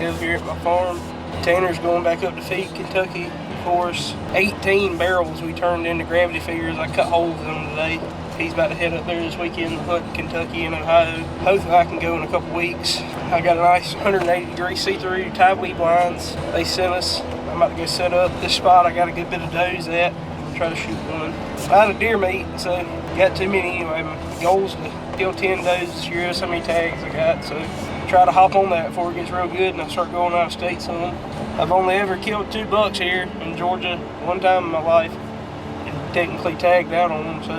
go here at my farm. Tanner's going back up to feed Kentucky for us. 18 barrels we turned into gravity feeders. I cut holes in them today. He's about to head up there this weekend to hunt Kentucky and Ohio. Hopefully I can go in a couple weeks. I got a nice 180-degree see-through tie weed blinds they sent us. I'm about to go set up this spot. I got a good bit of does at. Try to shoot one. I had a deer meat, so got too many anyway. My goal's to kill 10 does this year. That's how many tags I got, so try to hop on that before it gets real good and I start going out of state some. I've only ever killed 2 bucks here in Georgia one time in my life and technically tagged out on them. So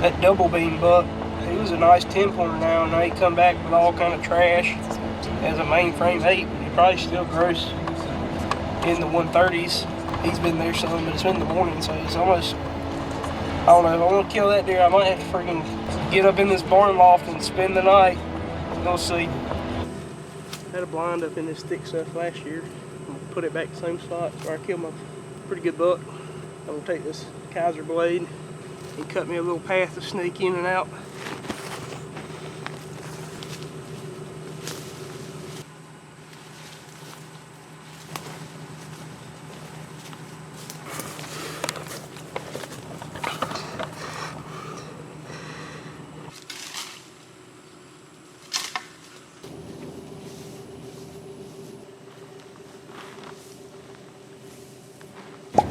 that double beam buck, he was a nice 10-pointer now, and he come back with all kind of trash as a mainframe 8. He probably still gross in the 130s. He's been there some, but it's been in the morning, so it's almost, I don't know, if I want to kill that deer, I might have to freaking get up in this barn loft and spend the night. We'll see. Had a blind up in this thick stuff last year. I'm gonna put it back the same spot where I killed my pretty good buck. I'm gonna take this Kaiser blade and cut me a little path to sneak in and out.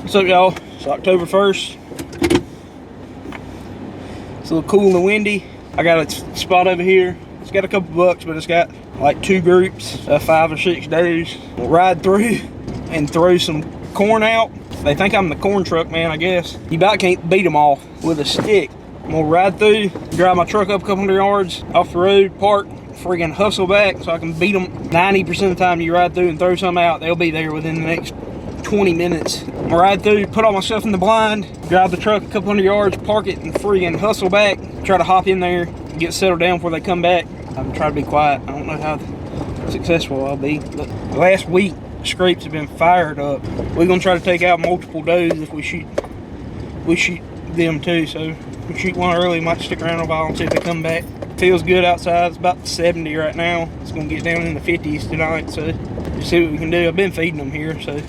What's up, y'all? It's October 1st. It's a little cool and windy. I got a spot over here. It's got a couple bucks, but it's got like 2 groups of 5 or 6 days. We'll ride through and throw some corn out. They think I'm the corn truck man, I guess. You about can't beat them off with a stick. I'm gonna ride through, drive my truck up a couple hundred yards off the road, park, friggin' hustle back so I can beat them. 90% of the time you ride through and throw some out, they'll be there within the next 20 minutes. I'm gonna ride through, put all my stuff in the blind, drive the truck a couple hundred yards, park it, and friggin' hustle back. Try to hop in there, get settled down before they come back. I'm trying to be quiet. I don't know how successful I'll be. But last week, scrapes have been fired up. We're gonna try to take out multiple does if we shoot them too. So if we shoot one early, might stick around a while and see if they come back. Feels good outside. It's about 70 right now. It's gonna get down in the 50s tonight. So just see what we can do. I've been feeding them here, so.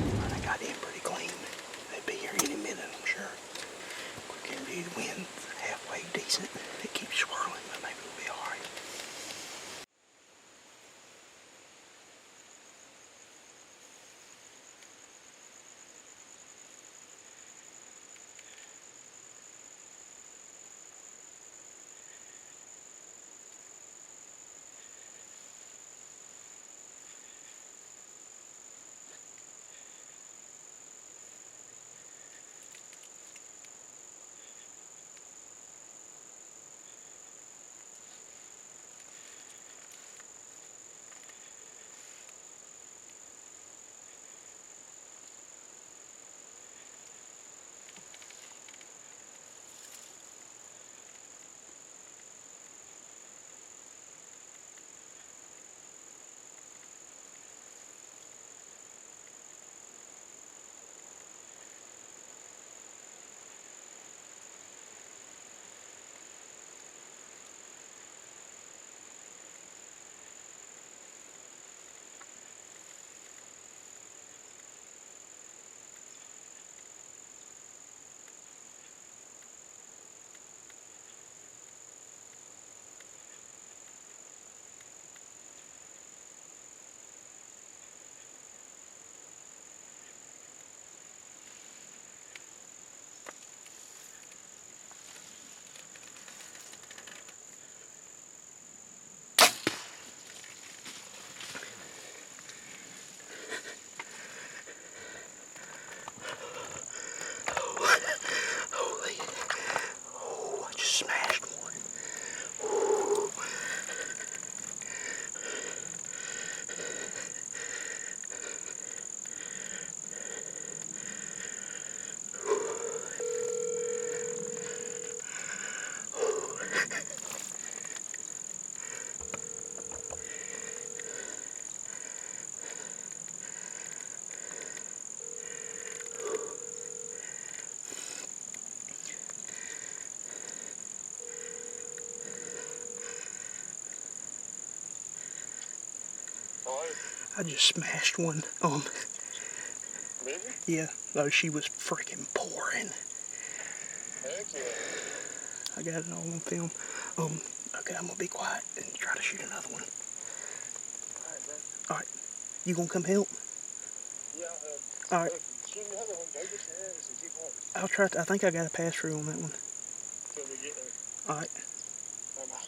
I just smashed one. Yeah, no, she was freaking pouring. Heck yeah. I got it all on film. Okay, I'm gonna be quiet and try to shoot another one. Alright, bro. Alright, you gonna come help? Yeah, alright. Shoot another one, go get your arrows and keep walking. I'll try to, I think I got a pass through on that one. Till we get there. Alright. Bye-bye.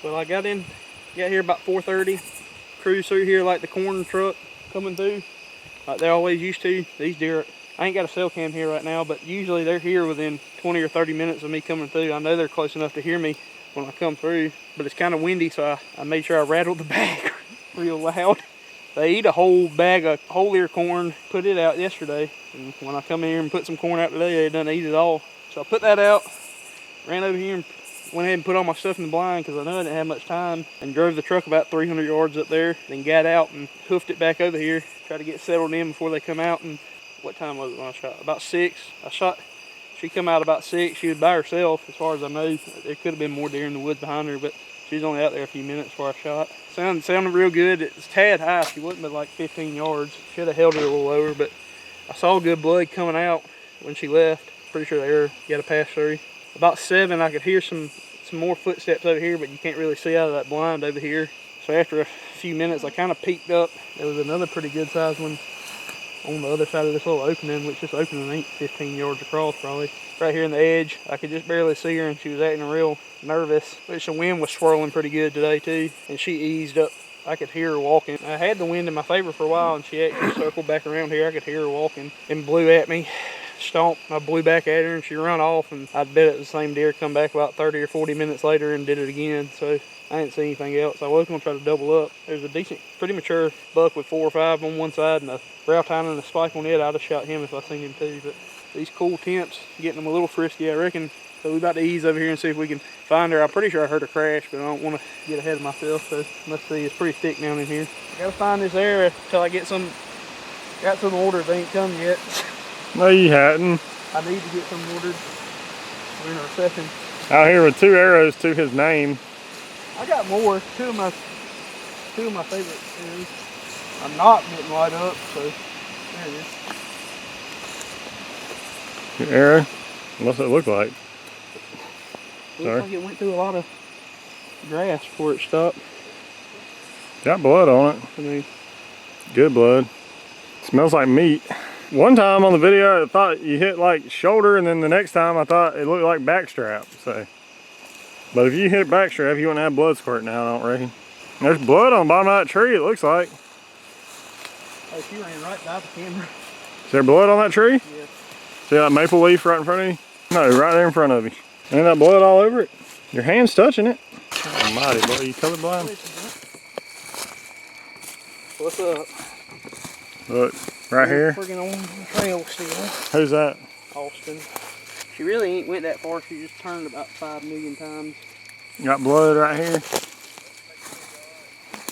Well, I got here about 4:30. Cruise through here like the corn truck coming through, like they always used to. These deer, I ain't got a cell cam here right now, but usually they're here within 20 or 30 minutes of me coming through. I know they're close enough to hear me when I come through, but it's kind of windy, so I made sure I rattled the bag real loud. They eat a whole bag of whole ear corn, put it out yesterday, and when I come in here and put some corn out today, they done eat it all. So I put that out, ran over here and went ahead and put all my stuff in the blind because I know I didn't have much time, and drove the truck about 300 yards up there, then got out and hoofed it back over here, try to get settled in before they come out. And what time was it when I shot? About 6. She come out about 6. She was by herself as far as I know. There could have been more deer in the woods behind her, but she was only out there a few minutes before I shot. Sounded real good. It's tad high. She wasn't but like 15 yards. Should have held her a little lower, but I saw good blood coming out when she left. Pretty sure the arrow got to pass through. About 7, I could hear some more footsteps over here, but you can't really see out of that blind over here. So after a few minutes, I kind of peeked up. There was another pretty good sized one on the other side of this little opening, which this opening ain't 15 yards across probably. Right here in the edge, I could just barely see her, and she was acting real nervous. Which the wind was swirling pretty good today too, and she eased up. I could hear her walking. I had the wind in my favor for a while, and she actually circled back around here. I could hear her walking and blew at me. Stomped. I blew back at her and she ran off, and I bet it was the same deer come back about 30 or 40 minutes later and did it again. So I didn't see anything else. I was going to try to double up. There's a decent, pretty mature buck with 4 or 5 on one side and a brow tine and a spike on it. I'd have shot him if I seen him too. But these cool temps, getting them a little frisky, I reckon. So we're about to ease over here and see if we can find her. I'm pretty sure I heard her crash, but I don't want to get ahead of myself. So let's see. It's pretty thick down in here. I gotta find this area till I get some. Got some orders. They ain't come yet. No, you hadn't. I need to get some ordered. We're in a recession. Out here with 2 arrows to his name. I got more. Two of my favorite arrows. I'm not getting light up, so there it is. Your arrow? What's it look like? Looks like it went through a lot of grass before it stopped. Got blood on it. I mean, good blood. Smells like meat. One time on the video, I thought you hit like shoulder, and then the next time I thought it looked like backstrap. So, but if you hit backstrap, you wouldn't have blood squirting out, I don't reckon. There's blood on the bottom of that tree, it looks like. oh, she ran right by the camera. Is there blood on that tree? Yeah. See that maple leaf right in front of you? No, right there in front of you. Ain't that blood all over it? Your hand's touching it. Almighty, boy, you colorblind? What's up? Look, right here. Freaking on the trail still. Who's that? Austin. She really ain't went that far. She just turned about 5 million times. Got blood right here.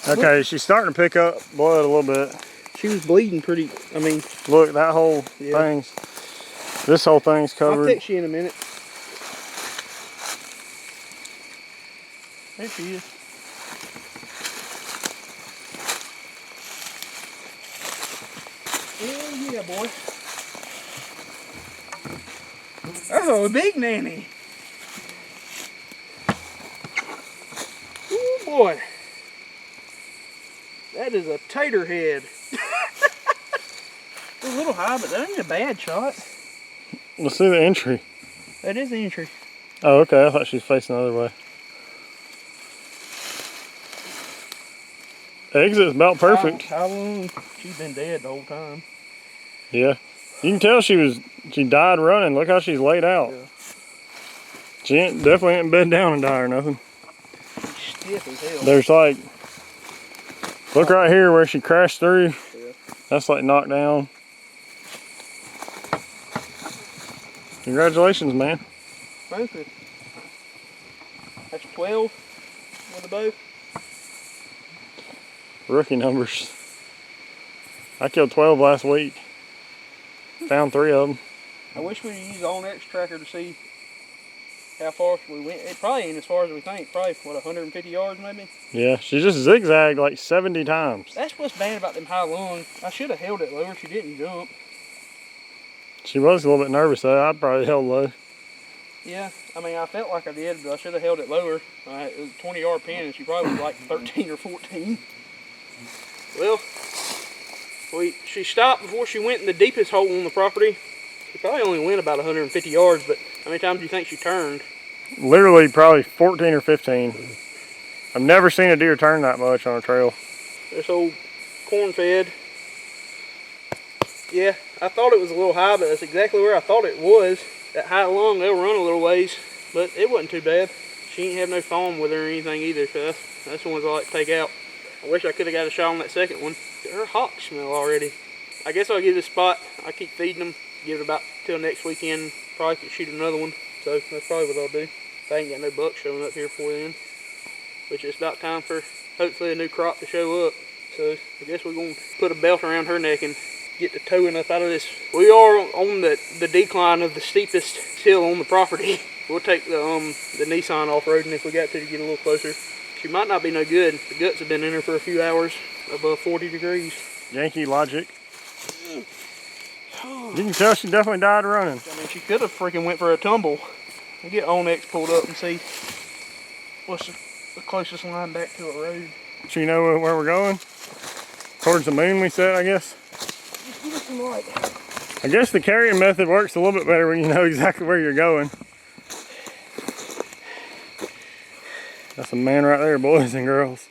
Okay, she's starting to pick up blood a little bit. She was bleeding pretty, I mean. Look, that whole thing's, this whole thing's covered. I'll text you in a minute. There she is. Hell yeah, boy. Oh, big nanny. Oh boy. That is a tater head. It's a little high, but that ain't a bad shot. Let's see the entry. That is the entry. Oh, okay. I thought she was facing the other way. Exit's about perfect. How long? She's been dead the whole time. Yeah. You can tell she died running. Look how she's laid out. Yeah. She definitely ain't bed down and die or nothing. She's stiff as hell. There's like, look right here where she crashed through. Yeah. That's like knocked down. Congratulations, man. Thank you. That's 12 with a bow. Rookie numbers. I killed 12 last week. Found 3 of them. I wish we'd use the Onyx tracker to see how far we went. It probably ain't as far as we think. Probably, what, 150 yards maybe? Yeah, she just zigzagged like 70 times. That's what's bad about them high lungs. I should have held it lower. She didn't jump. She was a little bit nervous though. I'd probably held low. Yeah, I mean, I felt like I did, but I should have held it lower. It was a 20-yard pin, and she probably was like 13 or 14. Well, she stopped before she went in the deepest hole on the property. She probably only went about 150 yards, but how many times do you think she turned? Literally probably 14 or 15. I've never seen a deer turn that much on a trail. This old corn fed. Yeah, I thought it was a little high, but that's exactly where I thought it was. That high lung, they'll run a little ways, but it wasn't too bad. She ain't have no foam with her or anything either, so that's the ones I like to take out. I wish I could have got a shot on that second one. Her hocks smell already. I guess I'll give this spot, I keep feeding them, give it about till next weekend, probably could shoot another one. So that's probably what I'll do. If I ain't got no bucks showing up here before then. Which it's about time for hopefully a new crop to show up. So I guess we're gonna put a belt around her neck and get the towing up out of this. We are on the decline of the steepest hill on the property. We'll take the Nissan off-roading if we got to get a little closer. She might not be no good. The guts have been in her for a few hours above 40 degrees. Yankee logic. You can tell she definitely died running. I mean, she could have freaking went for a tumble. We'll get Onyx pulled up and see what's the closest line back to a road. So you know where we're going? Towards the moon, we said, I guess. Just give us some light. I guess the carrying method works a little bit better when you know exactly where you're going. That's a man right there, boys and girls.